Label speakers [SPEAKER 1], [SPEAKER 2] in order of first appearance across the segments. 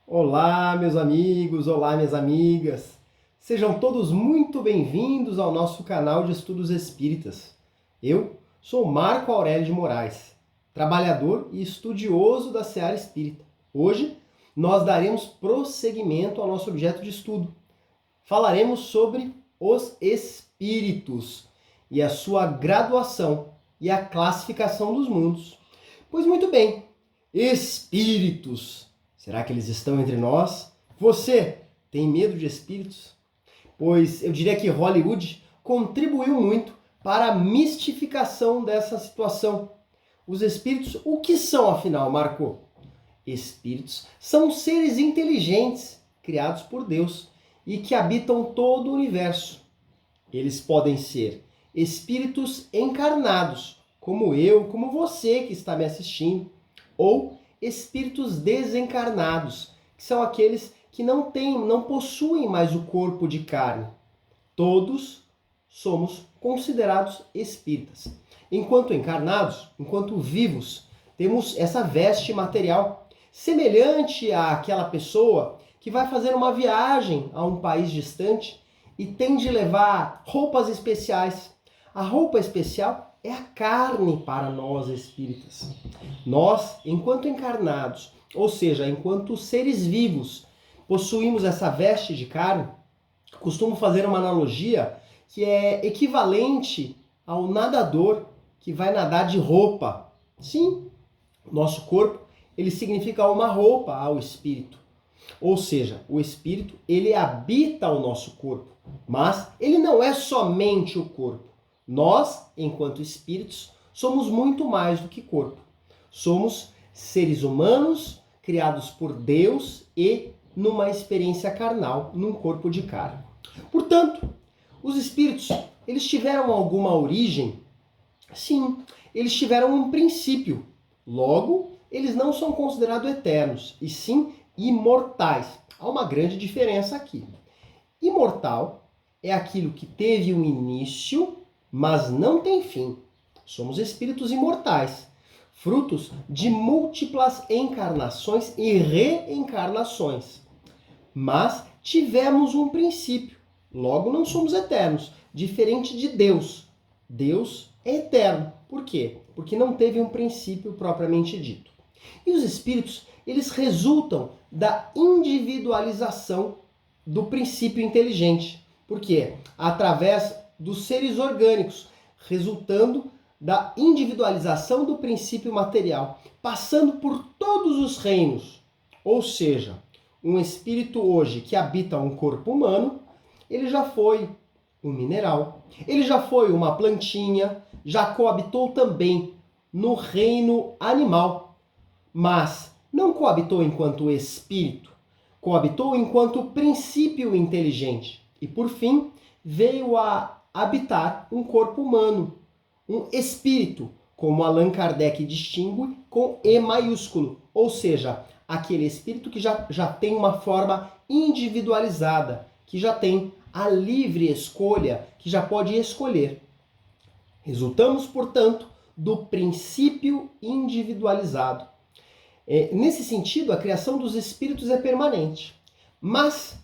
[SPEAKER 1] Olá, meus amigos, olá, minhas amigas. Sejam todos muito bem-vindos ao nosso canal de Estudos Espíritas. Eu sou Marco Aurélio de Moraes, trabalhador e estudioso da Seara Espírita. Hoje nós daremos prosseguimento ao nosso objeto de estudo. Falaremos sobre os espíritos e a sua graduação e a classificação dos mundos. Pois muito bem, espíritos. Será que eles estão entre nós? Você tem medo de espíritos? Pois eu diria que Hollywood contribuiu muito para a mistificação dessa situação. Os espíritos, o que são afinal, Marco? Espíritos são seres inteligentes criados por Deus e que habitam todo o universo. Eles podem ser espíritos encarnados, como eu, como você que está me assistindo, ou espíritos desencarnados, que são aqueles que não possuem mais o corpo de carne. Todos somos considerados espíritas. Enquanto encarnados, enquanto vivos, temos essa veste material, semelhante àquela pessoa que vai fazer uma viagem a um país distante e tem de levar roupas especiais. A roupa especial é a carne para nós espíritas. Nós, enquanto encarnados, ou seja, enquanto seres vivos, possuímos essa veste de carne. Costumo fazer uma analogia que é equivalente ao nadador que vai nadar de roupa. Sim, nosso corpo, ele significa uma roupa ao espírito. Ou seja, o espírito, ele habita o nosso corpo, mas ele não é somente o corpo. Nós, enquanto espíritos, somos muito mais do que corpo. Somos seres humanos criados por Deus e numa experiência carnal, num corpo de carne. Portanto, os espíritos, eles tiveram alguma origem? Sim, eles tiveram um princípio. Logo, eles não são considerados eternos, e sim imortais. Há uma grande diferença aqui. Imortal é aquilo que teve um início, mas não tem fim. Somos espíritos imortais, frutos de múltiplas encarnações e reencarnações. Mas tivemos um princípio, logo não somos eternos, diferente de Deus. Deus é eterno. Por quê? Porque não teve um princípio propriamente dito. E os espíritos, eles resultam da individualização do princípio inteligente. Por quê? Através dos seres orgânicos, resultando da individualização do princípio material, passando por todos os reinos. Ou seja, um espírito hoje que habita um corpo humano, ele já foi um mineral, ele já foi uma plantinha, já coabitou também no reino animal, mas não coabitou enquanto espírito, coabitou enquanto princípio inteligente e, por fim, veio a habitar um corpo humano, um espírito, como Allan Kardec distingue com E maiúsculo, ou seja, aquele espírito que já tem uma forma individualizada, que já tem a livre escolha, que já pode escolher. Resultamos, portanto, do princípio individualizado. Nesse sentido, a criação dos espíritos é permanente. Mas,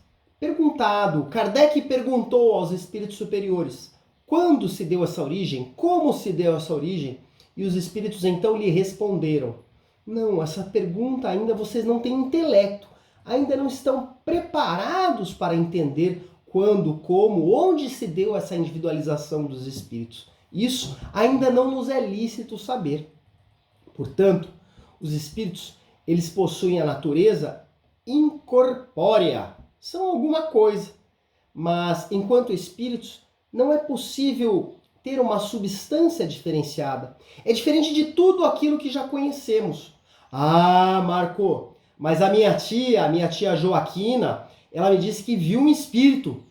[SPEAKER 1] Kardec perguntou aos espíritos superiores quando se deu essa origem, como se deu essa origem, e os espíritos então lhe responderam: não, essa pergunta ainda vocês não têm intelecto, ainda não estão preparados para entender quando, como, onde se deu essa individualização dos espíritos. Isso ainda não nos é lícito saber. Portanto, os espíritos, eles possuem a natureza incorpórea, são alguma coisa, mas enquanto espíritos não é possível ter uma substância diferenciada. É diferente de tudo aquilo que já conhecemos. Ah, Marco, mas a minha tia Joaquina, ela me disse que viu um espírito.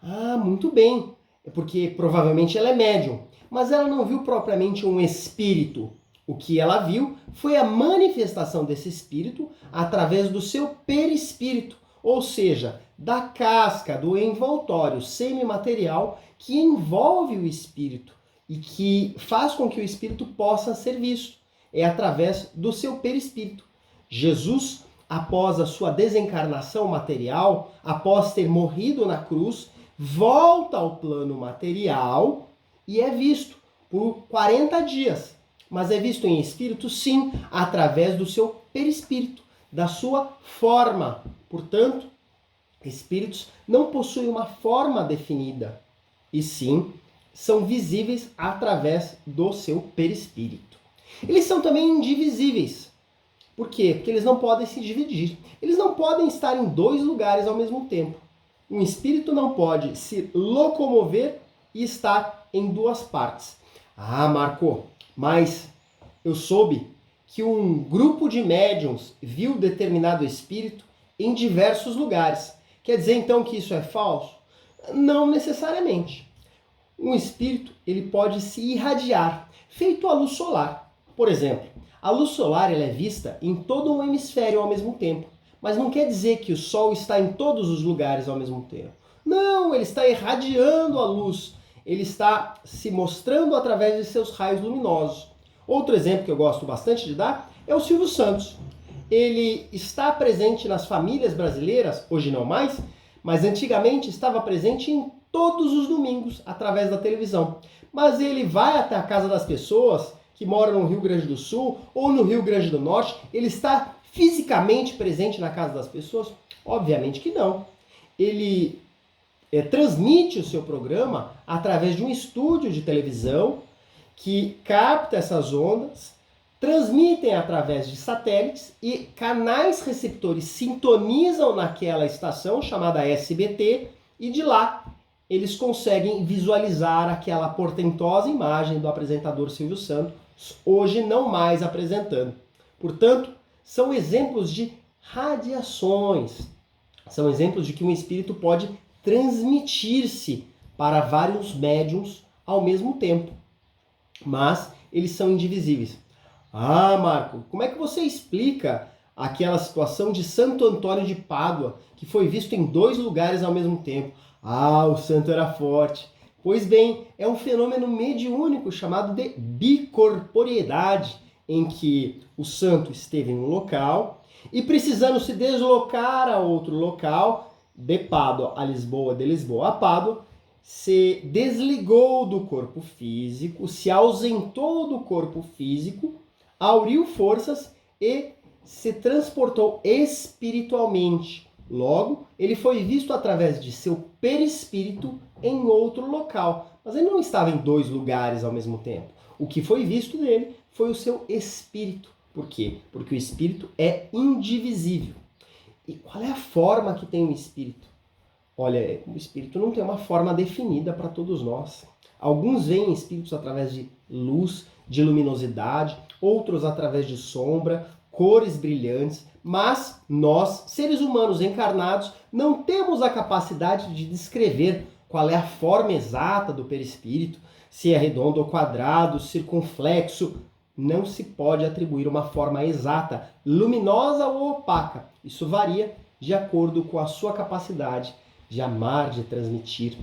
[SPEAKER 1] Ah, muito bem, é porque provavelmente ela é médium, mas ela não viu propriamente um espírito. O que ela viu foi a manifestação desse espírito através do seu perispírito, ou seja, da casca, do envoltório semimaterial que envolve o espírito e que faz com que o espírito possa ser visto. É através do seu perispírito. Jesus após a sua desencarnação material, após ter morrido na cruz, volta ao plano material e é visto por 40 dias. Mas é visto em espírito, sim, através do seu perispírito, da sua forma. Portanto, espíritos não possuem uma forma definida, e sim são visíveis através do seu perispírito. Eles são também indivisíveis. Por quê? Porque eles não podem se dividir. Eles não podem estar em dois lugares ao mesmo tempo. Um espírito não pode se locomover e estar em duas partes. Ah, Marco, mas eu soube que um grupo de médiuns viu determinado espírito em diversos lugares. Quer dizer então que isso é falso? Não necessariamente. Um espírito ele pode se irradiar, feito a luz solar. Por exemplo, a luz solar ela é vista em todo um hemisfério ao mesmo tempo, mas não quer dizer que o Sol está em todos os lugares ao mesmo tempo. Não, ele está irradiando a luz, ele está se mostrando através de seus raios luminosos. Outro exemplo que eu gosto bastante de dar é o Silvio Santos. Ele está presente nas famílias brasileiras, hoje não mais, mas antigamente estava presente em todos os domingos através da televisão. Mas ele vai até a casa das pessoas que moram no Rio Grande do Sul ou no Rio Grande do Norte, ele está fisicamente presente na casa das pessoas? Obviamente que não. Ele transmite o seu programa através de um estúdio de televisão que capta essas ondas, transmitem através de satélites e canais receptores sintonizam naquela estação chamada SBT e de lá eles conseguem visualizar aquela portentosa imagem do apresentador Silvio Santos, hoje não mais apresentando. Portanto, são exemplos de radiações, são exemplos de que um espírito pode transmitir-se para vários médiums ao mesmo tempo, mas eles são indivisíveis. Ah, Marco, como é que você explica aquela situação de Santo Antônio de Pádua, que foi visto em dois lugares ao mesmo tempo? Ah, o santo era forte. Pois bem, é um fenômeno mediúnico chamado de bicorporeidade, em que o santo esteve em um local e precisando se deslocar a outro local, de Pádua a Lisboa, de Lisboa a Pádua, se desligou do corpo físico, se ausentou do corpo físico, auriu forças e se transportou espiritualmente. Logo, ele foi visto através de seu perispírito em outro local. Mas ele não estava em dois lugares ao mesmo tempo. O que foi visto dele foi o seu espírito. Por quê? Porque o espírito é indivisível. E qual é a forma que tem o espírito? Olha, o espírito não tem uma forma definida para todos nós. Alguns veem espíritos através de luz, de luminosidade, outros através de sombra, cores brilhantes, mas nós, seres humanos encarnados, não temos a capacidade de descrever qual é a forma exata do perispírito, se é redondo ou quadrado, circunflexo. Não se pode atribuir uma forma exata, luminosa ou opaca. Isso varia de acordo com a sua capacidade de amar, de transmitir.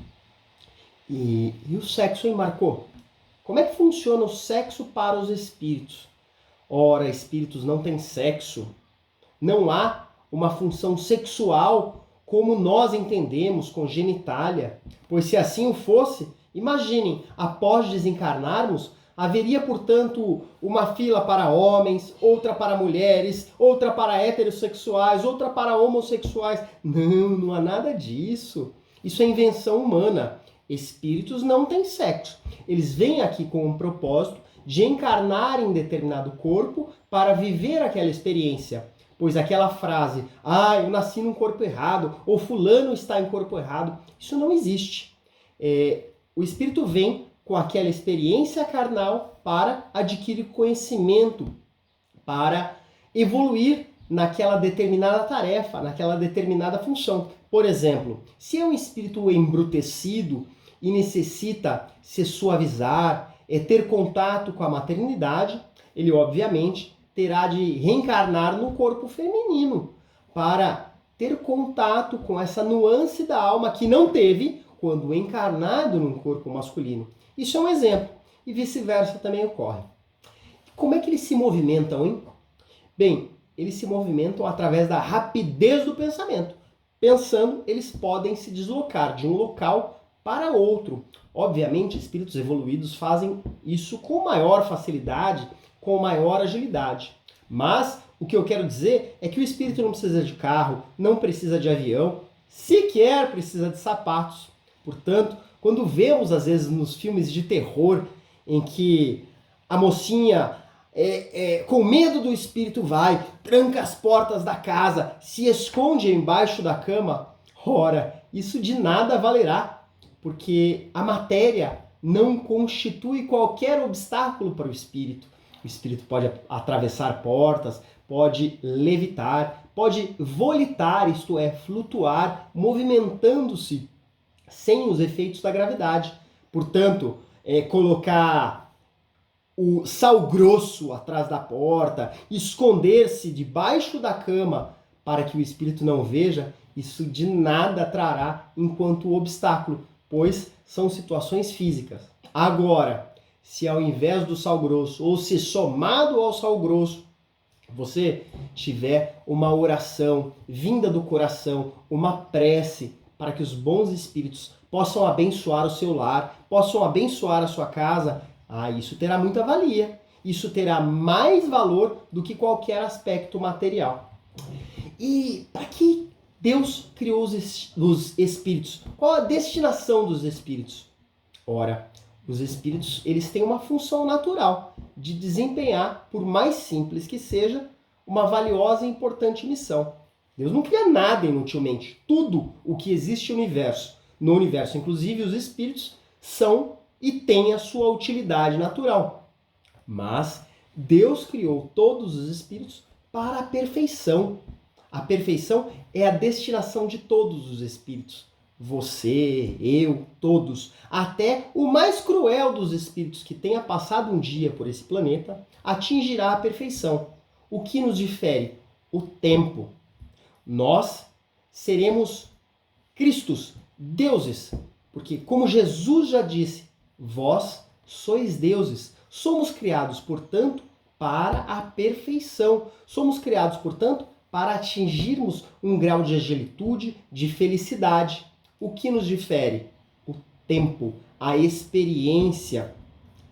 [SPEAKER 1] E o sexo, hein, Marco? Como é que funciona o sexo para os espíritos? Ora, espíritos não têm sexo. Não há uma função sexual como nós entendemos com genitália. Pois se assim o fosse, imaginem, após desencarnarmos, haveria, portanto, uma fila para homens, outra para mulheres, outra para heterossexuais, outra para homossexuais. Não há nada disso. Isso é invenção humana. Espíritos não têm sexo. Eles vêm aqui com um propósito de encarnar em determinado corpo para viver aquela experiência. Pois aquela frase, eu nasci num corpo errado, ou fulano está em corpo errado, isso não existe. O espírito vem com aquela experiência carnal para adquirir conhecimento, para evoluir naquela determinada tarefa, naquela determinada função. Por exemplo, se é um espírito embrutecido e necessita se suavizar, ter contato com a maternidade, ele obviamente terá de reencarnar no corpo feminino para ter contato com essa nuance da alma que não teve quando encarnado num corpo masculino. Isso é um exemplo. E vice-versa também ocorre. Como é que eles se movimentam, hein? Bem, eles se movimentam através da rapidez do pensamento. Pensando, eles podem se deslocar de um local para outro. Obviamente, espíritos evoluídos fazem isso com maior facilidade, com maior agilidade. Mas o que eu quero dizer é que o espírito não precisa de carro, não precisa de avião, sequer precisa de sapatos. Portanto, quando vemos às vezes nos filmes de terror em que a mocinha com medo do espírito vai, tranca as portas da casa, se esconde embaixo da cama, ora, isso de nada valerá, porque a matéria não constitui qualquer obstáculo para o espírito. O espírito pode atravessar portas, pode levitar, pode volitar, isto é, flutuar, movimentando-se sem os efeitos da gravidade. Portanto, colocar o sal grosso atrás da porta, esconder-se debaixo da cama para que o espírito não veja, isso de nada trará enquanto obstáculo, pois são situações físicas. Agora, se ao invés do sal grosso, ou se somado ao sal grosso, você tiver uma oração vinda do coração, uma prece para que os bons espíritos possam abençoar o seu lar, possam abençoar a sua casa, isso terá muita valia. Isso terá mais valor do que qualquer aspecto material. E para que Deus criou os espíritos? Qual a destinação dos espíritos? Ora, os espíritos eles têm uma função natural de desempenhar, por mais simples que seja, uma valiosa e importante missão. Deus não cria nada inutilmente. Tudo o que existe no universo, inclusive os espíritos, são e têm a sua utilidade natural. Mas Deus criou todos os espíritos para a perfeição. A perfeição é a destinação de todos os espíritos. Você, eu, todos, até o mais cruel dos espíritos que tenha passado um dia por esse planeta, atingirá a perfeição. O que nos difere? O tempo. Nós seremos Cristos, deuses, porque como Jesus já disse, vós sois deuses. Somos criados, portanto, para a perfeição. Somos criados, portanto, para atingirmos um grau de agilitude, de felicidade. O que nos difere? O tempo, a experiência.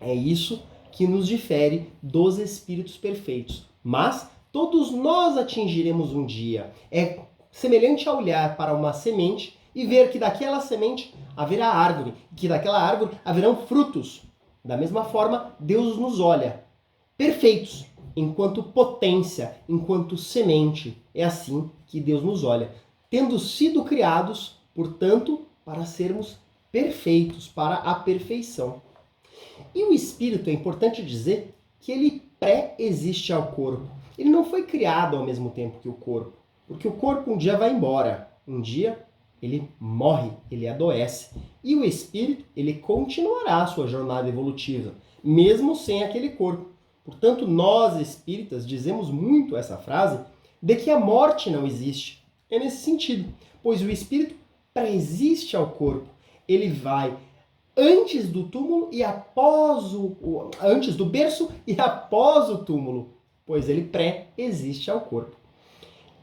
[SPEAKER 1] É isso que nos difere dos espíritos perfeitos. Mas todos nós atingiremos um dia. É semelhante a olhar para uma semente e ver que daquela semente haverá árvore, que daquela árvore haverão frutos. Da mesma forma, Deus nos olha perfeitos, enquanto potência, enquanto semente. É assim que Deus nos olha, tendo sido criados, portanto, para sermos perfeitos, para a perfeição. E o espírito, é importante dizer que ele pré-existe ao corpo. Ele não foi criado ao mesmo tempo que o corpo, porque o corpo um dia vai embora, um dia ele morre, ele adoece. E o espírito, ele continuará a sua jornada evolutiva, mesmo sem aquele corpo. Portanto, nós espíritas dizemos muito essa frase de que a morte não existe. É nesse sentido, pois o espírito pré-existe ao corpo. Ele vai antes do túmulo e antes do berço e após o túmulo, pois ele pré-existe ao corpo.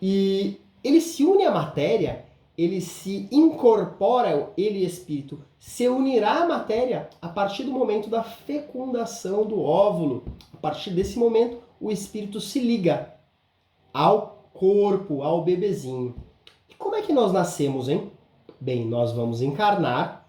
[SPEAKER 1] E ele se une à matéria, ele se incorpora, ele espírito, se unirá à matéria a partir do momento da fecundação do óvulo. A partir desse momento, o espírito se liga ao corpo, ao bebezinho. E como é que nós nascemos, hein? Bem, nós vamos encarnar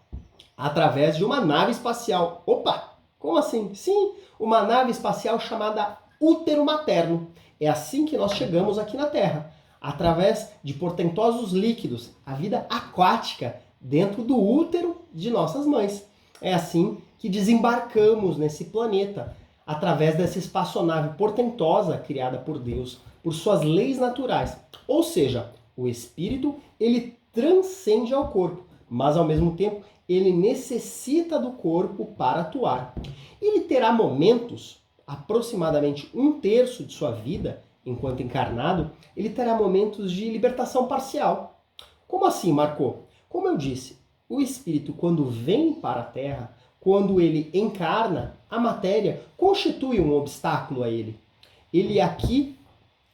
[SPEAKER 1] através de uma nave espacial. Opa! Como assim? Sim, uma nave espacial chamada útero materno. É assim que nós chegamos aqui na Terra. Através de portentosos líquidos, a vida aquática dentro do útero de nossas mães. É assim que desembarcamos nesse planeta, através dessa espaçonave portentosa criada por Deus, por suas leis naturais. Ou seja, o espírito, ele transcende ao corpo, mas ao mesmo tempo ele necessita do corpo para atuar. Ele terá momentos, aproximadamente 1/3 de sua vida, enquanto encarnado, ele terá momentos de libertação parcial. Como assim, Marco? Como eu disse, o espírito, quando vem para a Terra, quando ele encarna, a matéria constitui um obstáculo a ele. Ele aqui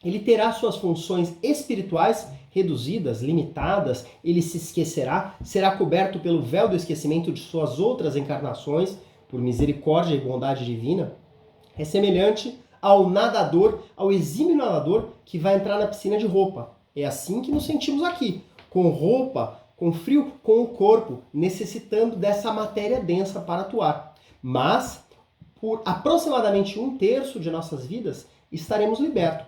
[SPEAKER 1] ele terá suas funções espirituais reduzidas, limitadas, ele se esquecerá, será coberto pelo véu do esquecimento de suas outras encarnações, por misericórdia e bondade divina. É semelhante ao nadador, ao exímio nadador que vai entrar na piscina de roupa. É assim que nos sentimos aqui, com roupa, com frio, com o corpo, necessitando dessa matéria densa para atuar. Mas, por aproximadamente 1/3 de nossas vidas, estaremos libertos.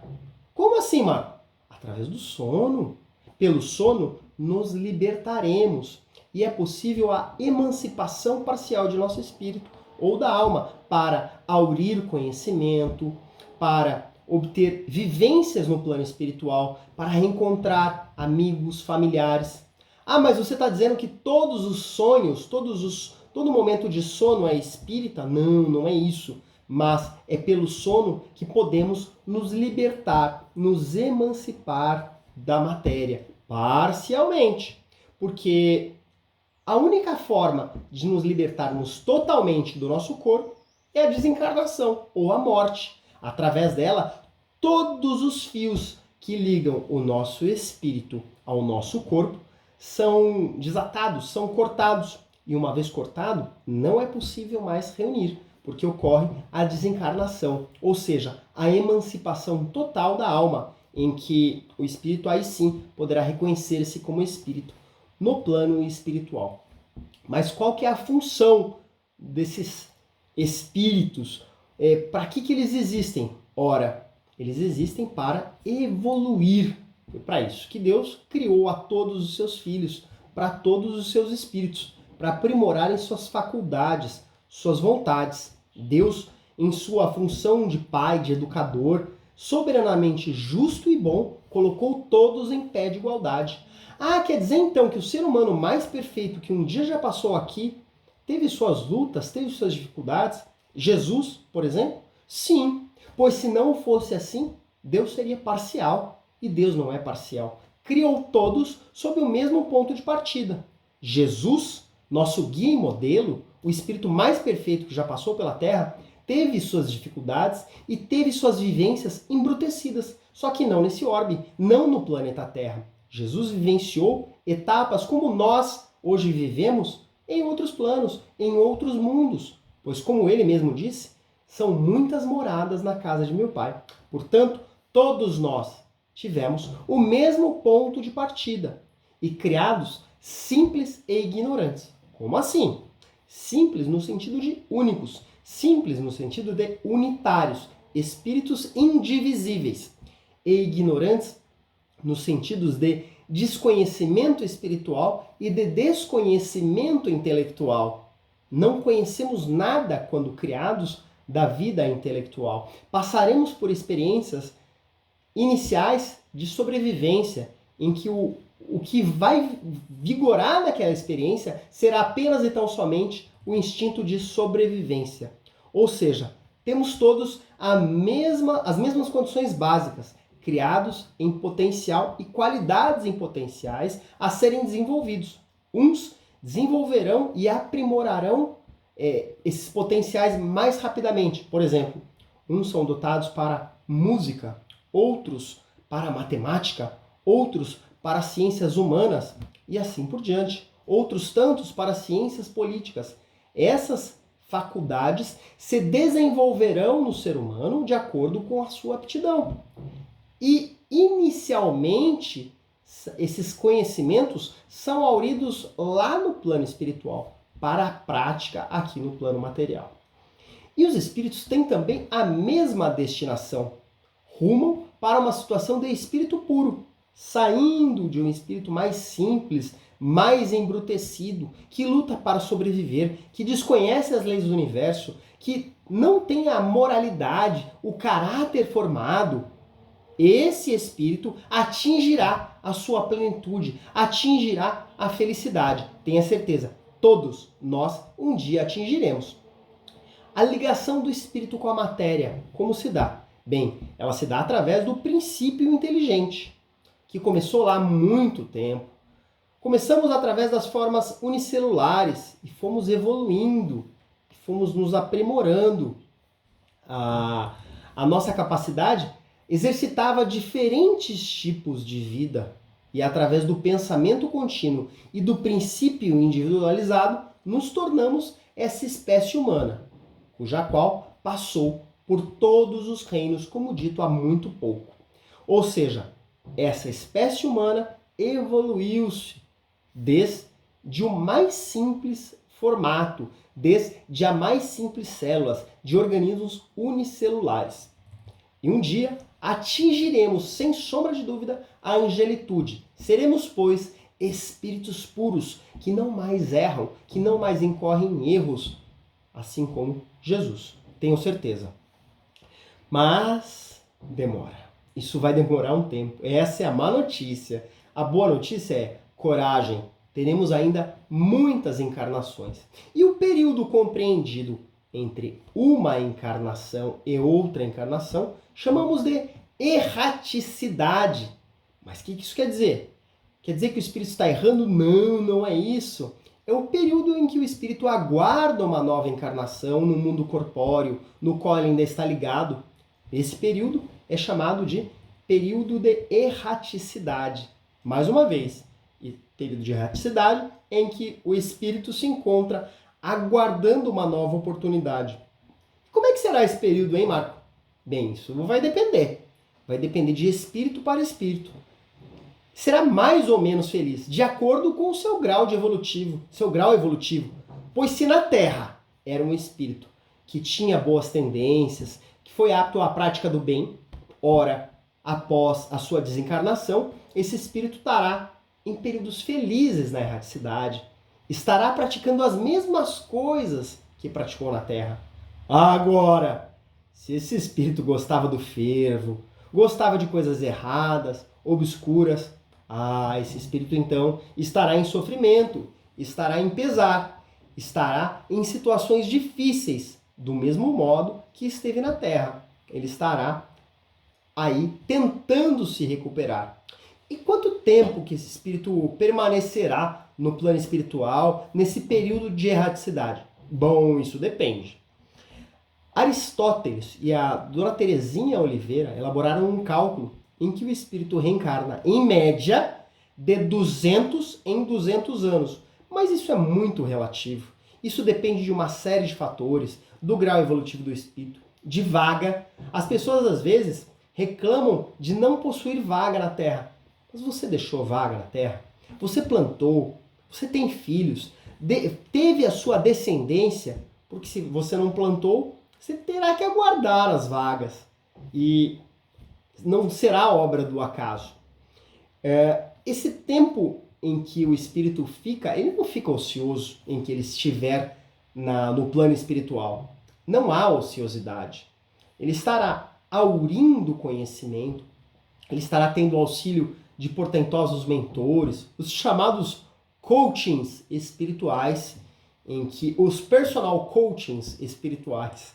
[SPEAKER 1] Como assim, Marco? Através do sono. Pelo sono, nos libertaremos. E é possível a emancipação parcial de nosso espírito ou da alma para aurir conhecimento, para obter vivências no plano espiritual, para reencontrar amigos, familiares. Ah, mas você está dizendo que todos os sonhos, todo momento de sono é espírita? Não, não é isso. Mas é pelo sono que podemos nos libertar, nos emancipar da matéria, parcialmente. Porque a única forma de nos libertarmos totalmente do nosso corpo é a desencarnação ou a morte. Através dela, todos os fios que ligam o nosso espírito ao nosso corpo são desatados, são cortados. E uma vez cortado, não é possível mais reunir, porque ocorre a desencarnação, ou seja, a emancipação total da alma, em que o espírito aí sim poderá reconhecer-se como espírito no plano espiritual. Mas qual que é a função desses espíritos? Para que eles existem? Ora, eles existem para evoluir. Foi para isso que Deus criou a todos os seus filhos, para todos os seus espíritos, para aprimorarem suas faculdades, suas vontades. Deus, em sua função de pai, de educador, soberanamente justo e bom, colocou todos em pé de igualdade. Ah, quer dizer então que o ser humano mais perfeito que um dia já passou aqui teve suas lutas, teve suas dificuldades? Jesus, por exemplo? Sim, pois se não fosse assim, Deus seria parcial. E Deus não é parcial. Criou todos sob o mesmo ponto de partida. Jesus, nosso guia e modelo, o espírito mais perfeito que já passou pela Terra, teve suas dificuldades e teve suas vivências embrutecidas, só que não nesse orbe, não no planeta Terra. Jesus vivenciou etapas como nós hoje vivemos em outros planos, em outros mundos, pois como ele mesmo disse, são muitas moradas na casa de meu Pai. Portanto, todos nós tivemos o mesmo ponto de partida e criados simples e ignorantes. Como assim? Simples no sentido de únicos, simples no sentido de unitários, espíritos indivisíveis, e ignorantes nos sentidos de desconhecimento espiritual e de desconhecimento intelectual. Não conhecemos nada quando criados da vida intelectual. Passaremos por experiências iniciais de sobrevivência, em que o que vai vigorar naquela experiência será apenas e tão somente o instinto de sobrevivência. Ou seja, temos todos as mesmas condições básicas, criados em potencial e qualidades em potenciais a serem desenvolvidos. Uns desenvolverão e aprimorarão esses potenciais mais rapidamente. Por exemplo, uns são dotados para música, outros para matemática, outros para ciências humanas e assim por diante. Outros tantos para ciências políticas. Essas faculdades se desenvolverão no ser humano de acordo com a sua aptidão. E, inicialmente, esses conhecimentos são auridos lá no plano espiritual, para a prática aqui no plano material. E os espíritos têm também a mesma destinação. Rumam para uma situação de espírito puro, saindo de um espírito mais simples, mais embrutecido, que luta para sobreviver, que desconhece as leis do universo, que não tem a moralidade, o caráter formado. Esse espírito atingirá a sua plenitude, atingirá a felicidade. Tenha certeza, todos nós um dia atingiremos. A ligação do espírito com a matéria, como se dá? Bem, ela se dá através do princípio inteligente, que começou lá há muito tempo. Começamos através das formas unicelulares e fomos evoluindo, fomos nos aprimorando. A nossa capacidade exercitava diferentes tipos de vida e através do pensamento contínuo e do princípio individualizado, nos tornamos essa espécie humana, cuja qual passou por todos os reinos, como dito há muito pouco. Ou seja, essa espécie humana evoluiu-se desde o mais simples formato, desde a mais simples células de organismos unicelulares. E um dia atingiremos, sem sombra de dúvida, a angelitude. Seremos, pois, espíritos puros, que não mais erram, que não mais incorrem em erros, assim como Jesus. Tenho certeza. Mas demora. Isso vai demorar um tempo. Essa é a má notícia. A boa notícia é coragem. Teremos ainda muitas encarnações. E o período compreendido entre uma encarnação e outra encarnação chamamos de erraticidade. Mas o que isso quer dizer? Quer dizer que o espírito está errando? Não, não é isso. É o período em que o espírito aguarda uma nova encarnação no mundo corpóreo, no qual ele ainda está ligado. Esse período é chamado de período de erraticidade. Mais uma vez, período de erraticidade em que o espírito se encontra aguardando uma nova oportunidade. Como é que será esse período, hein, Marco? Bem, isso vai depender. Vai depender de espírito para espírito. Será mais ou menos feliz, de acordo com o seu grau evolutivo. Pois se na Terra era um espírito que tinha boas tendências, que foi apto à prática do bem, ora, após a sua desencarnação, esse espírito estará em períodos felizes na erraticidade, estará praticando as mesmas coisas que praticou na Terra. Agora, se esse espírito gostava do fervo, gostava de coisas erradas, obscuras, esse espírito então estará em sofrimento, estará em pesar, estará em situações difíceis, do mesmo modo que esteve na Terra. Ele estará aí tentando se recuperar. E quanto tempo que esse espírito permanecerá no plano espiritual nesse período de erraticidade? Bom, isso depende. Aristóteles e a Dona Terezinha Oliveira elaboraram um cálculo em que o espírito reencarna, em média, de 200 em 200 anos. Mas isso é muito relativo. Isso depende de uma série de fatores, do grau evolutivo do espírito, de vaga. As pessoas, às vezes, reclamam de não possuir vaga na Terra. Mas você deixou vaga na Terra? Você plantou? Você tem filhos? Teve a sua descendência? Porque se você não plantou, você terá que aguardar as vagas. E não será obra do acaso. Esse tempo em que o espírito fica, ele não fica ocioso em que ele estiver no plano espiritual. Não há ociosidade. Ele estará aurindo conhecimento, ele estará tendo auxílio de portentosos mentores, os chamados coachings espirituais, em que os personal coachings espirituais,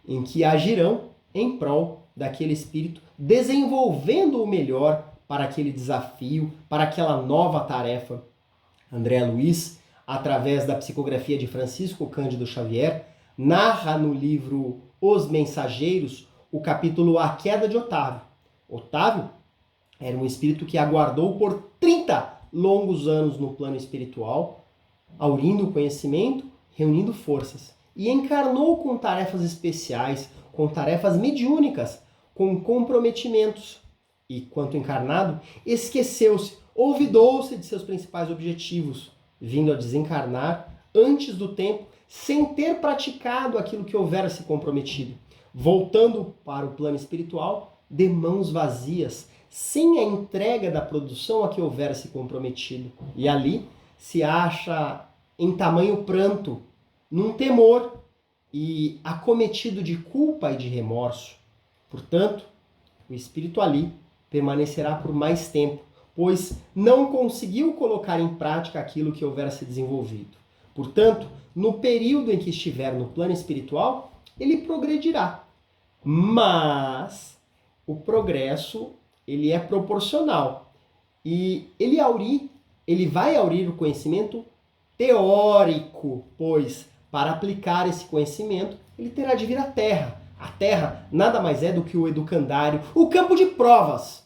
[SPEAKER 1] em que agirão em prol daquele espírito, desenvolvendo o melhor para aquele desafio, para aquela nova tarefa. André Luiz, através da psicografia de Francisco Cândido Xavier, narra no livro Os Mensageiros o capítulo A Queda de Otávio. Otávio era um espírito que aguardou por 30 longos anos no plano espiritual, aurindo conhecimento, reunindo forças, e encarnou com tarefas especiais, com tarefas mediúnicas, com comprometimentos. E, quanto encarnado, esqueceu-se, olvidou-se de seus principais objetivos, vindo a desencarnar antes do tempo, sem ter praticado aquilo que houvera se comprometido, voltando para o plano espiritual de mãos vazias, sem a entrega da produção a que houvera se comprometido. E ali se acha em tamanho pranto, num temor e acometido de culpa e de remorso. Portanto, o espírito ali permanecerá por mais tempo, pois não conseguiu colocar em prática aquilo que houvera se desenvolvido. Portanto, no período em que estiver no plano espiritual, ele progredirá. Mas o progresso, ele é proporcional. E ele vai aurir o conhecimento teórico, pois para aplicar esse conhecimento, ele terá de vir à Terra, A Terra nada mais é do que o educandário, o campo de provas,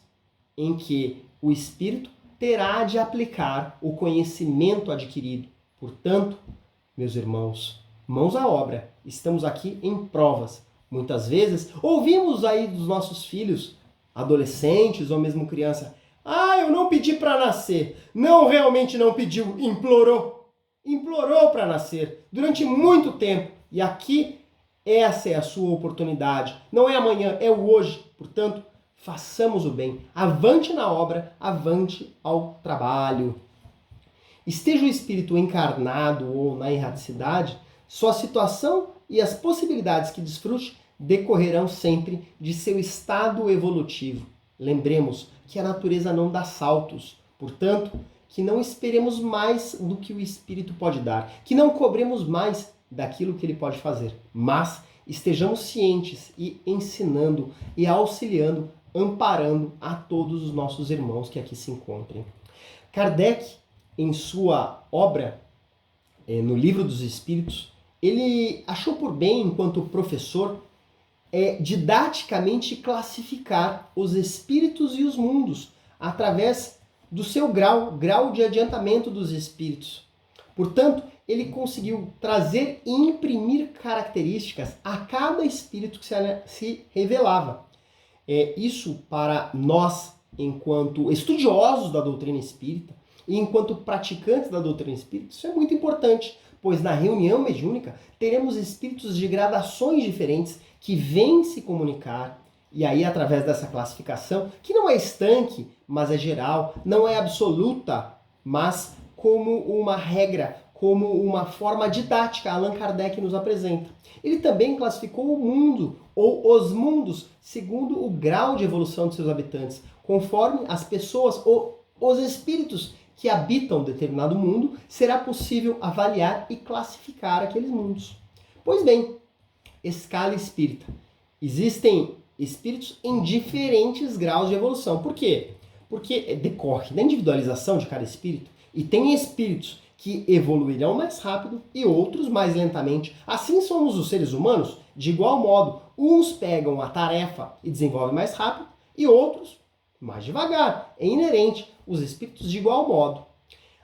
[SPEAKER 1] em que o espírito terá de aplicar o conhecimento adquirido. Portanto, meus irmãos, mãos à obra, estamos aqui em provas. Muitas vezes ouvimos aí dos nossos filhos, adolescentes ou mesmo criança, eu não pedi para nascer. Não, realmente não pediu, implorou. Implorou para nascer durante muito tempo. E aqui, essa é a sua oportunidade. Não é amanhã, é o hoje. Portanto, façamos o bem. Avante na obra, avante ao trabalho. Esteja o espírito encarnado ou na erraticidade, sua situação e as possibilidades que desfrute decorrerão sempre de seu estado evolutivo. Lembremos que a natureza não dá saltos, portanto, que não esperemos mais do que o espírito pode dar, que não cobremos mais daquilo que ele pode fazer, mas estejamos cientes e ensinando e auxiliando, amparando a todos os nossos irmãos que aqui se encontrem. Kardec, em sua obra, no Livro dos Espíritos, ele achou por bem, enquanto professor, didaticamente classificar os espíritos e os mundos através do seu grau de adiantamento dos espíritos. Portanto, ele conseguiu trazer e imprimir características a cada espírito que se revelava. Isso para nós, enquanto estudiosos da doutrina espírita e enquanto praticantes da doutrina espírita, isso é muito importante, pois na reunião mediúnica teremos espíritos de gradações diferentes que vêm se comunicar, e aí através dessa classificação, que não é estanque, mas é geral, não é absoluta, mas como uma regra, como uma forma didática, Allan Kardec nos apresenta. Ele também classificou o mundo, ou os mundos, segundo o grau de evolução de seus habitantes, conforme as pessoas ou os espíritos que habitam determinado mundo, será possível avaliar e classificar aqueles mundos. Pois bem, escala espírita. Existem espíritos em diferentes graus de evolução. Por quê? Porque decorre da individualização de cada espírito, e tem espíritos que evoluirão mais rápido e outros mais lentamente. Assim somos os seres humanos, de igual modo. Uns pegam a tarefa e desenvolvem mais rápido, e outros mais devagar. É inerente, os espíritos de igual modo.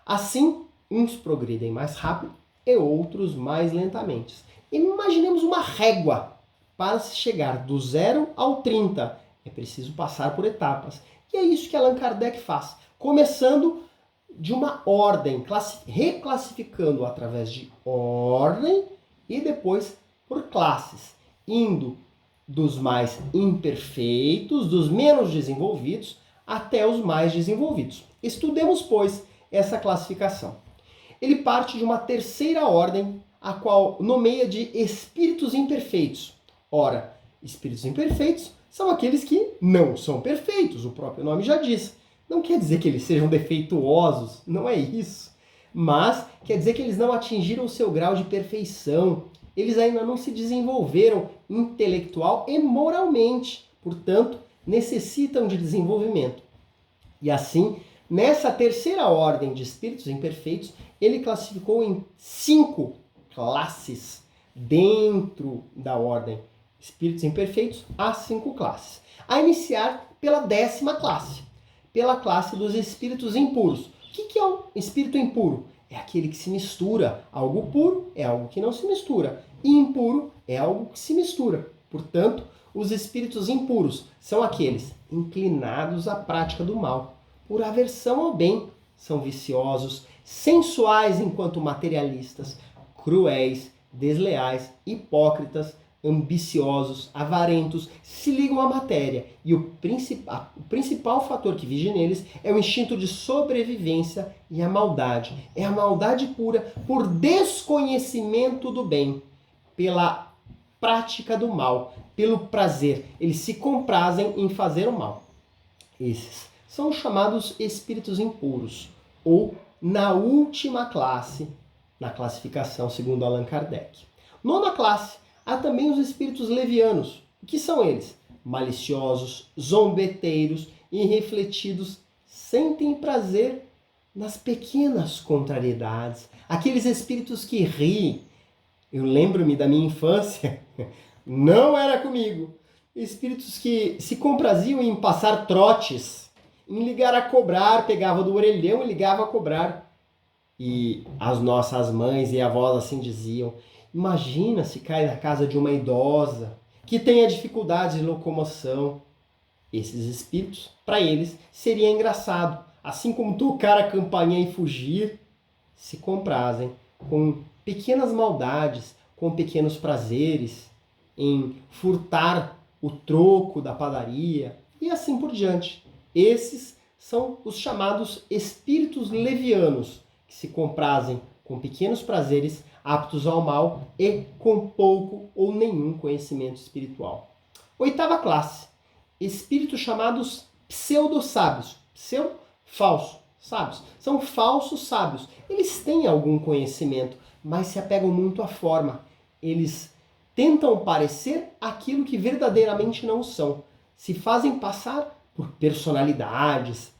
[SPEAKER 1] Assim, uns progridem mais rápido e outros mais lentamente. Imaginemos uma régua. Para se chegar do 0 ao 30, é preciso passar por etapas. E é isso que Allan Kardec faz, começando de uma ordem, reclassificando através de ordem e depois por classes, indo dos mais imperfeitos, dos menos desenvolvidos, até os mais desenvolvidos. Estudemos, pois, essa classificação. Ele parte de uma terceira ordem, a qual nomeia de espíritos imperfeitos. Ora, espíritos imperfeitos são aqueles que não são perfeitos, o próprio nome já diz. Não quer dizer que eles sejam defeituosos, não é isso. Mas quer dizer que eles não atingiram o seu grau de perfeição. Eles ainda não se desenvolveram intelectual e moralmente. Portanto, necessitam de desenvolvimento. E assim, nessa terceira ordem de espíritos imperfeitos, ele classificou em 5 classes dentro da ordem. Espíritos imperfeitos, há 5 classes. A iniciar pela 10ª classe, pela classe dos espíritos impuros. O que é um espírito impuro? É aquele que se mistura. Algo puro é algo que não se mistura. E impuro é algo que se mistura. Portanto, os espíritos impuros são aqueles inclinados à prática do mal, por aversão ao bem. São viciosos, sensuais enquanto materialistas, cruéis, desleais, hipócritas, ambiciosos, avarentos, se ligam à matéria. E o principal fator que vige neles é o instinto de sobrevivência e a maldade. É a maldade pura por desconhecimento do bem, pela prática do mal, pelo prazer. Eles se comprazem em fazer o mal. Esses são os chamados espíritos impuros, ou na última classe, na classificação segundo Allan Kardec. Nona classe, há também os espíritos levianos. O que são eles? Maliciosos, zombeteiros, irrefletidos, sentem prazer nas pequenas contrariedades. Aqueles espíritos que riem. Eu lembro-me da minha infância, Não era comigo. Espíritos que se compraziam em passar trotes, em ligar a cobrar, pegava do orelhão e ligava a cobrar. E as nossas mães e avós assim diziam: imagina se cai na casa de uma idosa que tenha dificuldades de locomoção. Esses espíritos, para eles, seria engraçado. Assim como tocar a campainha e fugir, se comprazem com pequenas maldades, com pequenos prazeres, em furtar o troco da padaria e assim por diante. Esses são os chamados espíritos levianos, que se comprazem com pequenos prazeres, aptos ao mal e com pouco ou nenhum conhecimento espiritual. Oitava classe, espíritos chamados pseudo-sábios. Pseudo, falso, sábios. São falsos sábios. Eles têm algum conhecimento, mas se apegam muito à forma. Eles tentam parecer aquilo que verdadeiramente não são. Se fazem passar por personalidades.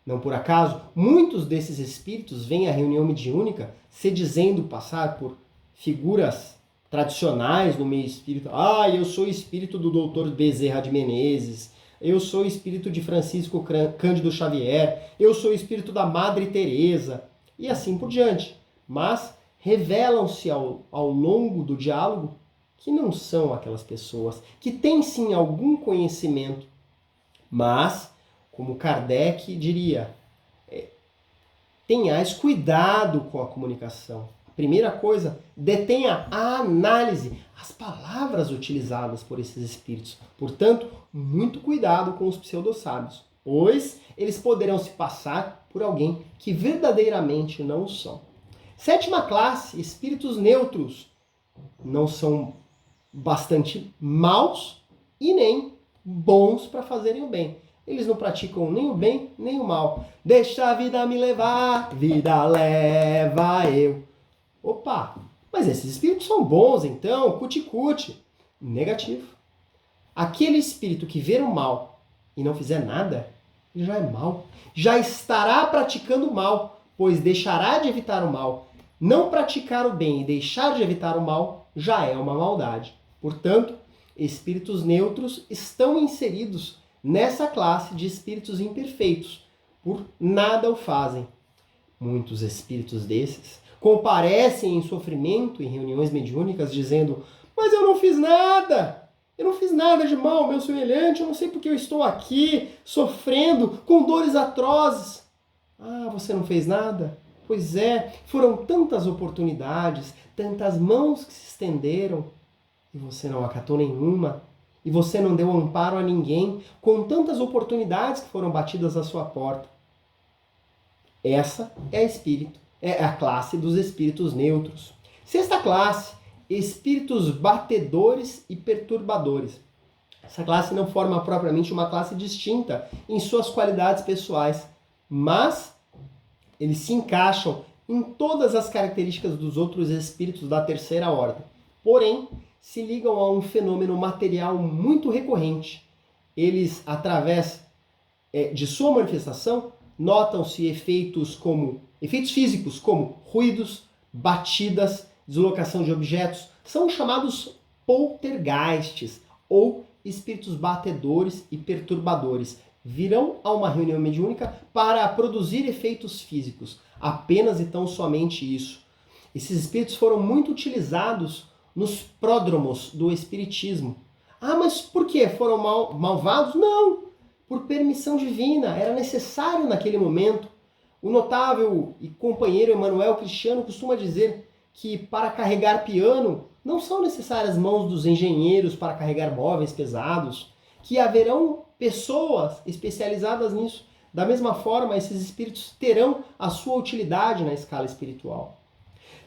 [SPEAKER 1] Não por acaso, muitos desses espíritos vêm à reunião mediúnica se dizendo passar por figuras tradicionais no meio espírita. Ah, eu sou espírito do Dr. Bezerra de Menezes, eu sou espírito de Francisco Cândido Xavier, eu sou espírito da Madre Teresa, e assim por diante. Mas revelam-se ao longo do diálogo que não são aquelas pessoas, que têm sim algum conhecimento, mas, como Kardec diria, tenhais cuidado com a comunicação. A primeira coisa, detenha a análise, as palavras utilizadas por esses espíritos. Portanto, muito cuidado com os pseudo-sábios, pois eles poderão se passar por alguém que verdadeiramente não são. Sétima classe, espíritos neutros. Não são bastante maus e nem bons para fazerem o bem. Eles não praticam nem o bem, nem o mal. Deixa a vida me levar, vida leva eu. Opa, mas esses espíritos são bons então, cuti-cuti. Negativo. Aquele espírito que ver o mal e não fizer nada, ele já é mal. Já estará praticando o mal, pois deixará de evitar o mal. Não praticar o bem e deixar de evitar o mal já é uma maldade. Portanto, espíritos neutros estão inseridos nessa classe de espíritos imperfeitos. Por nada o fazem. Muitos espíritos desses comparecem em sofrimento em reuniões mediúnicas dizendo: mas eu não fiz nada! Eu não fiz nada de mal, meu semelhante, eu não sei porque eu estou aqui, sofrendo, com dores atrozes. Ah, você não fez nada? Pois é, foram tantas oportunidades, tantas mãos que se estenderam, e você não acatou nenhuma, e você não deu amparo a ninguém, com tantas oportunidades que foram batidas à sua porta. Essa é a classe dos espíritos neutros. Sexta classe, espíritos batedores e perturbadores. Essa classe não forma propriamente uma classe distinta em suas qualidades pessoais, mas eles se encaixam em todas as características dos outros espíritos da terceira ordem. Porém, se ligam a um fenômeno material muito recorrente. Eles, através de sua manifestação, notam-se efeitos físicos como ruídos, batidas, deslocação de objetos. São chamados poltergeists ou espíritos batedores e perturbadores. Virão a uma reunião mediúnica para produzir efeitos físicos. Apenas e tão somente isso. Esses espíritos foram muito utilizados nos pródromos do espiritismo. Ah, mas por quê? Foram malvados? Não! Por permissão divina. Era necessário naquele momento. O notável e companheiro Emmanuel Cristiano costuma dizer que para carregar piano não são necessárias mãos dos engenheiros para carregar móveis pesados, que haverão pessoas especializadas nisso. Da mesma forma, esses espíritos terão a sua utilidade na escala espiritual.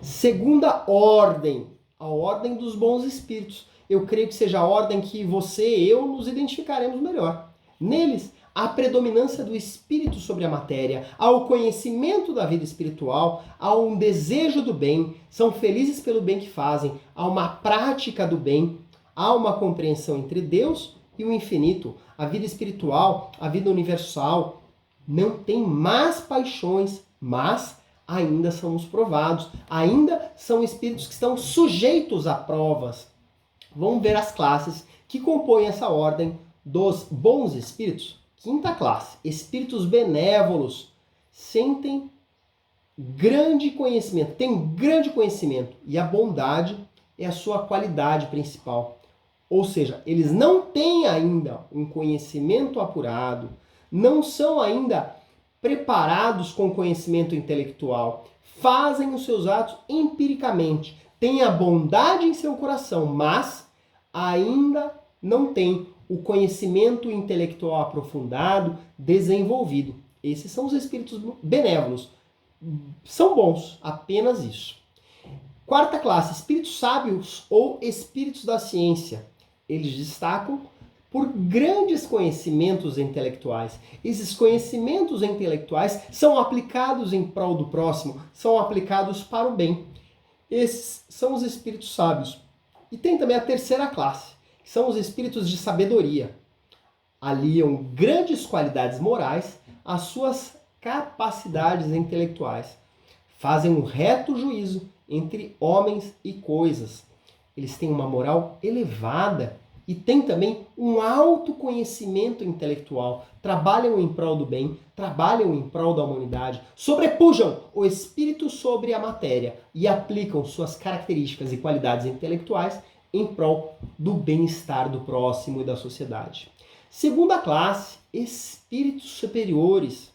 [SPEAKER 1] Segunda ordem, a ordem dos bons espíritos. Eu creio que seja a ordem que você e eu nos identificaremos melhor. Neles, há a predominância do espírito sobre a matéria, há o conhecimento da vida espiritual, há um desejo do bem, são felizes pelo bem que fazem, há uma prática do bem, há uma compreensão entre Deus e o infinito. A vida espiritual, a vida universal, não tem más paixões, mas ainda são os provados, ainda são espíritos que estão sujeitos a provas. Vamos ver as classes que compõem essa ordem dos bons espíritos. Quinta classe, espíritos benévolos, sentem grande conhecimento, têm grande conhecimento, e a bondade é a sua qualidade principal. Ou seja, eles não têm ainda um conhecimento apurado, não são ainda preparados com conhecimento intelectual, fazem os seus atos empiricamente, têm a bondade em seu coração, mas ainda não têm o conhecimento intelectual aprofundado, desenvolvido. Esses são os espíritos benévolos. São bons, apenas isso. Quarta classe, espíritos sábios ou espíritos da ciência. Eles destacam por grandes conhecimentos intelectuais. Esses conhecimentos intelectuais são aplicados em prol do próximo, são aplicados para o bem. Esses são os espíritos sábios. E tem também a terceira classe, que são os espíritos de sabedoria. Aliam grandes qualidades morais às suas capacidades intelectuais. Fazem um reto juízo entre homens e coisas. Eles têm uma moral elevada e têm também um autoconhecimento intelectual. Trabalham em prol do bem, trabalham em prol da humanidade, sobrepujam o espírito sobre a matéria e aplicam suas características e qualidades intelectuais em prol do bem-estar do próximo e da sociedade. Segunda classe, espíritos superiores.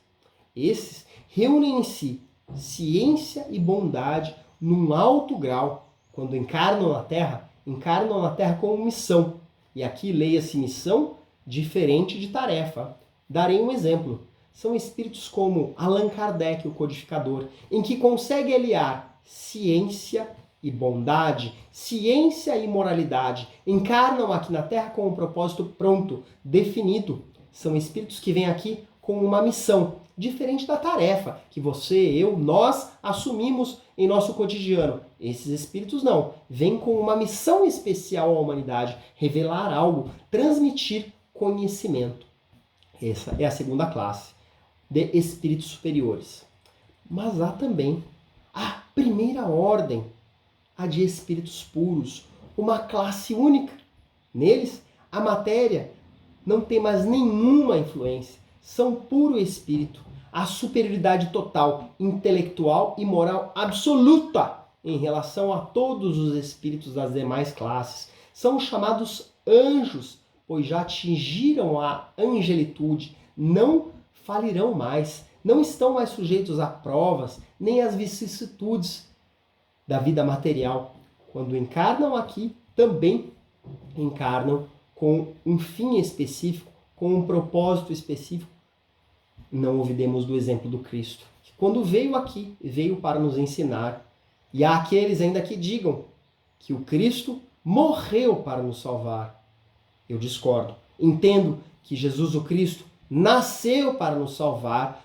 [SPEAKER 1] Esses reúnem em si ciência e bondade num alto grau. Quando encarnam na Terra como missão. E aqui leia-se missão diferente de tarefa. Darei um exemplo. São espíritos como Allan Kardec, o codificador, em que consegue aliar ciência e bondade, ciência e moralidade. Encarnam aqui na Terra com um propósito pronto, definido. São espíritos que vêm aqui com uma missão, diferente da tarefa que você, eu, nós assumimos em nosso cotidiano. Esses espíritos não. Vêm com uma missão especial à humanidade, revelar algo, transmitir conhecimento. Essa é a segunda classe de espíritos superiores. Mas há também a primeira ordem, a de espíritos puros, uma classe única. Neles, a matéria não tem mais nenhuma influência. São puro espírito, a superioridade total, intelectual e moral absoluta em relação a todos os espíritos das demais classes. São chamados anjos, pois já atingiram a angelitude, não falirão mais, não estão mais sujeitos a provas, nem às vicissitudes da vida material. Quando encarnam aqui, também encarnam com um fim específico, com um propósito específico. Não olvidemos do exemplo do Cristo, que quando veio aqui, veio para nos ensinar. E há aqueles ainda que digam que o Cristo morreu para nos salvar. Eu discordo. Entendo que Jesus o Cristo nasceu para nos salvar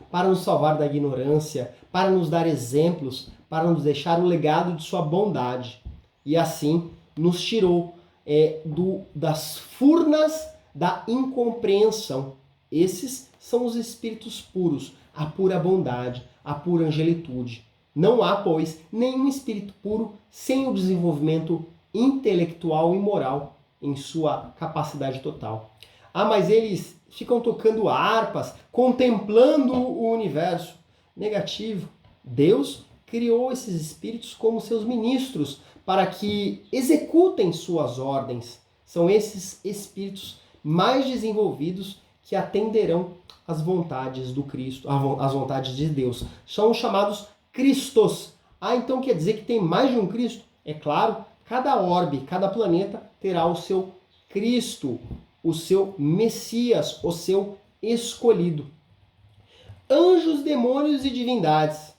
[SPEAKER 1] da ignorância, para nos dar exemplos, para nos deixar o legado de sua bondade. E assim nos tirou das furnas da incompreensão. Esses são os espíritos puros, a pura bondade, a pura angelitude. Não há, pois, nenhum espírito puro sem o desenvolvimento intelectual e moral em sua capacidade total. Ah, mas eles ficam tocando harpas, contemplando o universo. Negativo. Deus criou esses espíritos como seus ministros para que executem suas ordens. São esses espíritos mais desenvolvidos que atenderão às vontades do Cristo, às vontades de Deus. São chamados Cristos. Ah, então quer dizer que tem mais de um Cristo? É claro, cada orbe, cada planeta terá o seu Cristo, o seu Messias, o seu escolhido. Anjos, demônios e divindades.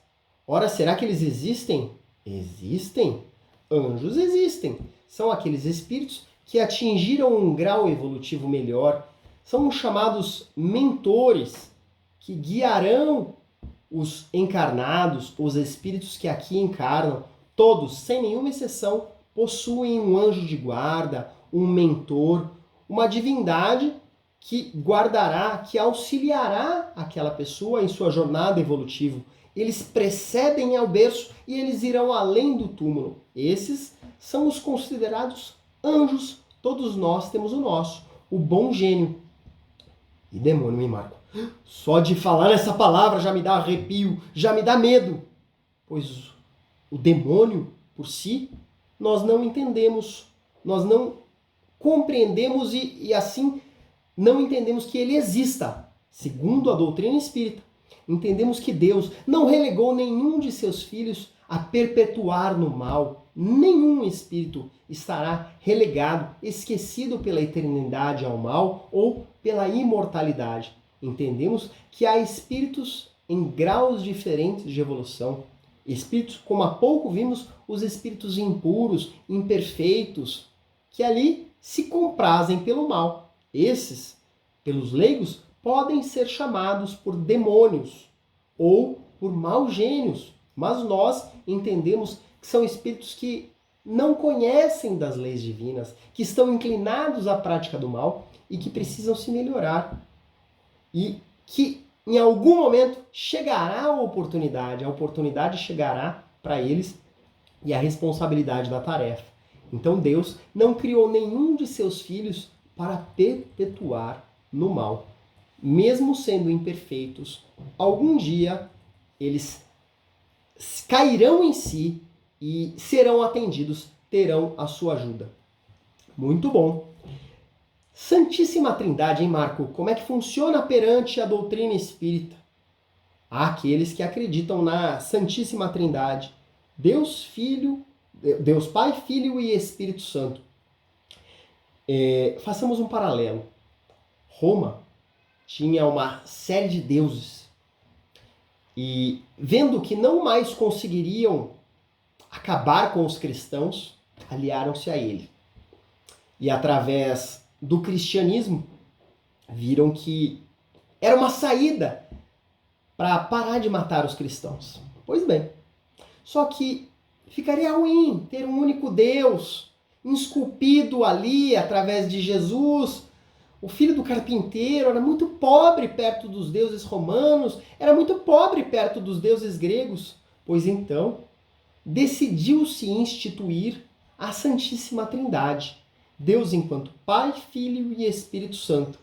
[SPEAKER 1] Ora, será que eles existem? Existem. Anjos existem. São aqueles espíritos que atingiram um grau evolutivo melhor. São chamados mentores, que guiarão os encarnados, os espíritos que aqui encarnam. Todos, sem nenhuma exceção, possuem um anjo de guarda, um mentor, uma divindade que guardará, que auxiliará aquela pessoa em sua jornada evolutiva. Eles precedem ao berço e eles irão além do túmulo. Esses são os considerados anjos Todos nós temos o nosso, o bom gênio. E demônio, hein, Marco? Só de falar nessa palavra já me dá arrepio, já me dá medo. Pois o demônio, por si, nós não entendemos, nós não compreendemos e assim não entendemos que ele exista. Segundo a doutrina espírita, entendemos que Deus não relegou nenhum de seus filhos a perpetuar no mal. Nenhum espírito estará relegado, esquecido pela eternidade ao mal ou pela imortalidade. Entendemos que há espíritos em graus diferentes de evolução. Espíritos, como há pouco vimos, os espíritos impuros, imperfeitos, que ali se comprazem pelo mal. Esses, pelos leigos, podem ser chamados por demônios ou por maus gênios, mas nós entendemos que são espíritos que não conhecem das leis divinas, que estão inclinados à prática do mal e que precisam se melhorar. E que em algum momento chegará a oportunidade chegará para eles e a responsabilidade da tarefa. Então Deus não criou nenhum de seus filhos para perpetuar no mal. Mesmo sendo imperfeitos, algum dia eles cairão em si e serão atendidos, terão a sua ajuda. Muito bom. Santíssima Trindade, hein, Marco? Como é que funciona perante a doutrina espírita? Há aqueles que acreditam na Santíssima Trindade, Deus Pai, Filho e Espírito Santo. Façamos um paralelo. Roma tinha uma série de deuses e, vendo que não mais conseguiriam acabar com os cristãos, aliaram-se a ele. E através do cristianismo, viram que era uma saída para parar de matar os cristãos. Pois bem, só que ficaria ruim ter um único Deus, esculpido ali através de Jesus. O filho do carpinteiro era muito pobre perto dos deuses romanos, era muito pobre perto dos deuses gregos. Pois então, decidiu-se instituir a Santíssima Trindade. Deus enquanto Pai, Filho e Espírito Santo.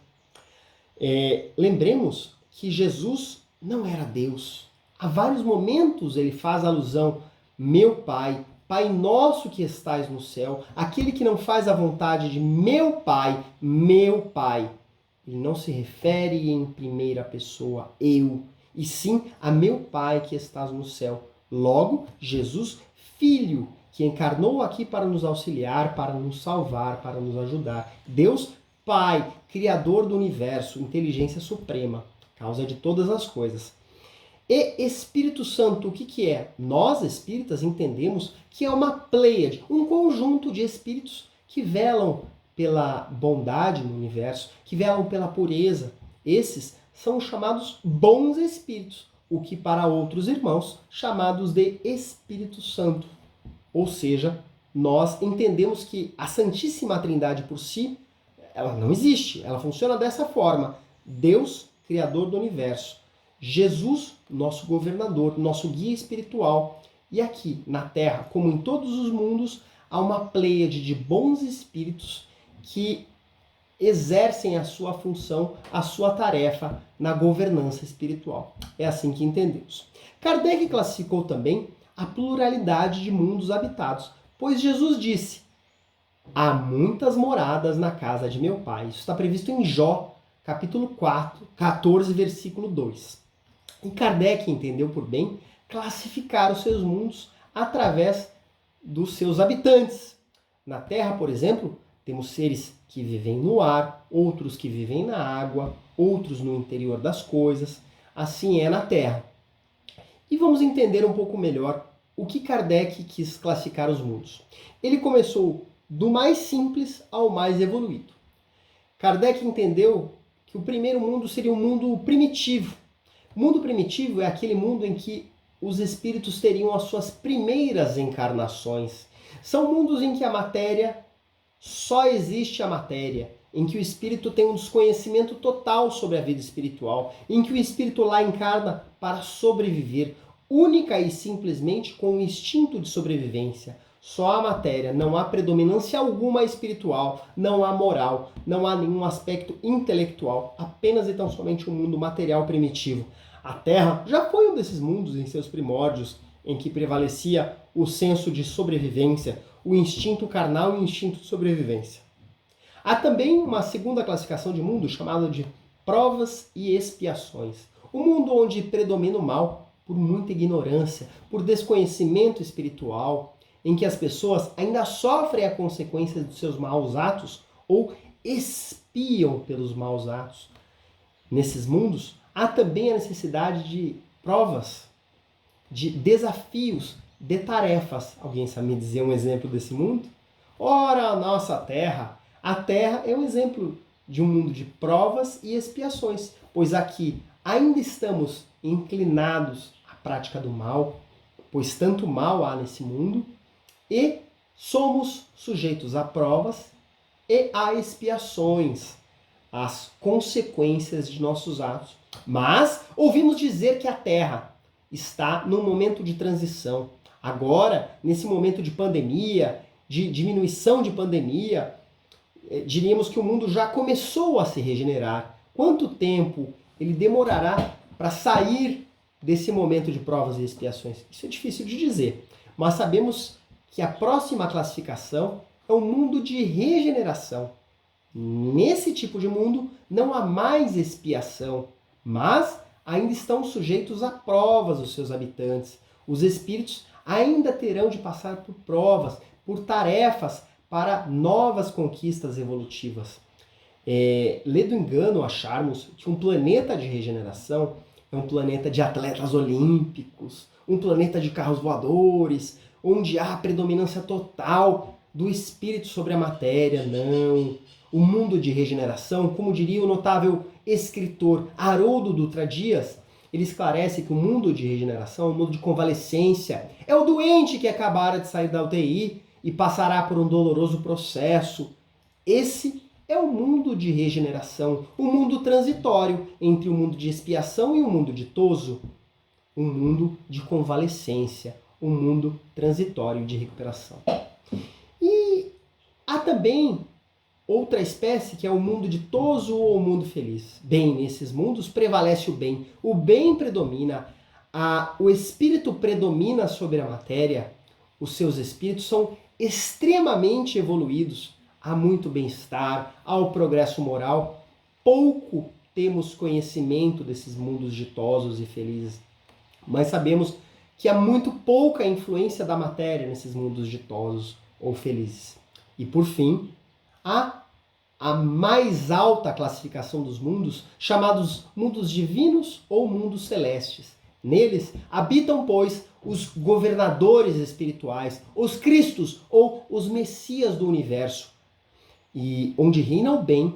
[SPEAKER 1] Lembremos que Jesus não era Deus. Há vários momentos ele faz alusão, meu Pai, Pai nosso que estais no céu, aquele que não faz a vontade de meu Pai. Ele não se refere em primeira pessoa, eu, e sim a meu Pai que estás no céu. Logo, Jesus, Filho, que encarnou aqui para nos auxiliar, para nos salvar, para nos ajudar. Deus, Pai, Criador do universo, inteligência suprema, causa de todas as coisas. E Espírito Santo, o que é? Nós, espíritas, entendemos que é uma pleiade, um conjunto de espíritos que velam pela bondade no universo, que velam pela pureza. Esses são os chamados bons espíritos, o que para outros irmãos chamados de Espírito Santo. Ou seja, nós entendemos que a Santíssima Trindade por si, ela não existe, ela funciona dessa forma. Deus, Criador do universo. Jesus, nosso governador, nosso guia espiritual. E aqui, na Terra, como em todos os mundos, há uma pleiade de bons espíritos que exercem a sua função, a sua tarefa na governança espiritual. É assim que entendemos. Kardec classificou também a pluralidade de mundos habitados, pois Jesus disse: há muitas moradas na casa de meu Pai. Isso está previsto em Jó, capítulo 14, versículo 2. E Kardec entendeu por bem classificar os seus mundos através dos seus habitantes. Na Terra, por exemplo, temos seres que vivem no ar, outros que vivem na água, outros no interior das coisas. Assim é na Terra. E vamos entender um pouco melhor o que Kardec quis classificar os mundos. Ele começou do mais simples ao mais evoluído. Kardec entendeu que o primeiro mundo seria um mundo primitivo. O mundo primitivo é aquele mundo em que os espíritos teriam as suas primeiras encarnações. São mundos em que a matéria, só existe a matéria, em que o espírito tem um desconhecimento total sobre a vida espiritual, em que o espírito lá encarna para sobreviver, única e simplesmente com o instinto de sobrevivência. Só a matéria, não há predominância alguma espiritual, não há moral, não há nenhum aspecto intelectual, apenas e tão somente um mundo material primitivo. A Terra já foi um desses mundos em seus primórdios, em que prevalecia o senso de sobrevivência, o instinto carnal e o instinto de sobrevivência. Há também uma segunda classificação de mundo chamada de provas e expiações. Um mundo onde predomina o mal por muita ignorância, por desconhecimento espiritual, em que as pessoas ainda sofrem a consequência dos seus maus atos ou expiam pelos maus atos. Nesses mundos, há também a necessidade de provas, de desafios, de tarefas. Alguém sabe me dizer um exemplo desse mundo? Ora, a nossa Terra. A Terra é um exemplo de um mundo de provas e expiações, pois aqui ainda estamos inclinados à prática do mal, pois tanto mal há nesse mundo, e somos sujeitos a provas e a expiações, as consequências de nossos atos. Mas ouvimos dizer que a Terra está num momento de transição. Agora, nesse momento de pandemia, de diminuição de pandemia, diríamos que o mundo já começou a se regenerar. Quanto tempo ele demorará para sair desse momento de provas e expiações? Isso é difícil de dizer, mas sabemos que a próxima classificação é um mundo de regeneração. Nesse tipo de mundo não há mais expiação, mas ainda estão sujeitos a provas os seus habitantes. Os espíritos ainda terão de passar por provas, por tarefas para novas conquistas evolutivas. Lê do engano acharmos que um planeta de regeneração é um planeta de atletas olímpicos, um planeta de carros voadores, onde há predominância total do espírito sobre a matéria. Não. O mundo de regeneração, como diria o notável escritor Haroldo Dutra Dias, ele esclarece que o mundo de regeneração é um mundo de convalescência. É o doente que acabara de sair da UTI e passará por um doloroso processo. Esse é o mundo de regeneração, um mundo transitório entre o mundo de expiação e o mundo ditoso. Um mundo de convalescência, um mundo transitório de recuperação. E há também outra espécie que é o mundo ditoso ou o mundo feliz. Bem, nesses mundos prevalece o bem predomina, o espírito predomina sobre a matéria, os seus espíritos são extremamente evoluídos, há muito bem-estar, há o progresso moral. Pouco temos conhecimento desses mundos ditosos e felizes, mas sabemos que há muito pouca influência da matéria nesses mundos ditosos ou felizes. E por fim, há a mais alta classificação dos mundos, chamados mundos divinos ou mundos celestes. Neles habitam, pois, os governadores espirituais, os cristos ou os messias do universo, e onde reina o bem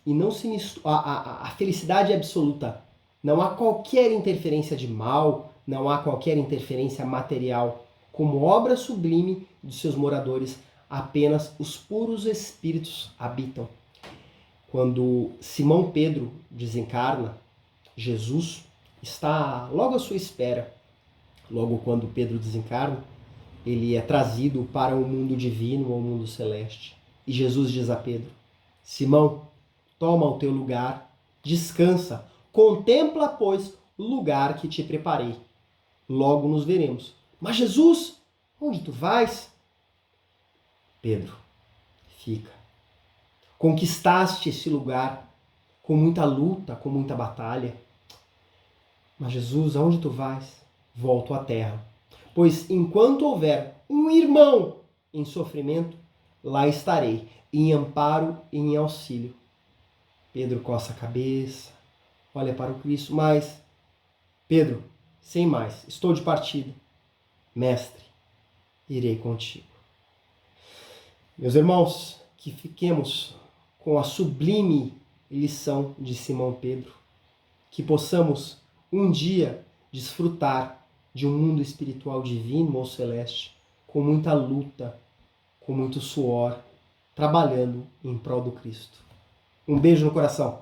[SPEAKER 1] e não se mistura a felicidade absoluta. Não há qualquer interferência de mal, não há qualquer interferência material. Como obra sublime dos seus moradores, apenas os puros espíritos habitam. Quando Simão Pedro desencarna, Jesus está logo à sua espera. Logo quando Pedro desencarna, ele é trazido para o mundo divino ou o mundo celeste. E Jesus diz a Pedro: Simão, toma o teu lugar, descansa, contempla, pois, o lugar que te preparei. Logo nos veremos. Mas Jesus, onde tu vais? Pedro, fica. Conquistaste esse lugar com muita luta, com muita batalha. Mas Jesus, aonde tu vais? Volto à terra. Pois enquanto houver um irmão em sofrimento, lá estarei, em amparo e em auxílio. Pedro coça a cabeça, olha para o Cristo, mas, Pedro, sem mais, estou de partida. Mestre, irei contigo. Meus irmãos, que fiquemos com a sublime lição de Simão Pedro, que possamos um dia desfrutar de um mundo espiritual divino ou celeste, com muita luta, com muito suor, trabalhando em prol do Cristo. Um beijo no coração.